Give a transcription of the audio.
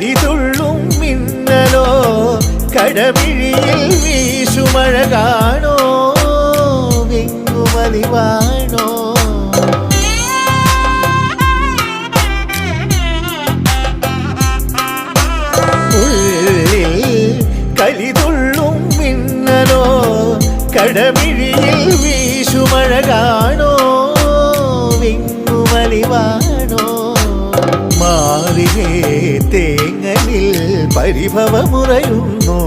കരിതുള്ളും മിന്നലോ കടമിഴിയിൽ വീശുമഴ കാണോ വിങ്ങുമലിവാണോ ഉള്ളിൽ കരിതുള്ളും മിന്നലോ കടമിഴിയിൽ വീശുമഴ കാണോ വിങ്ങുമലിവാണോ മാറിയേ തേങ്ങലിൽ പരിഭവമുറയുന്നു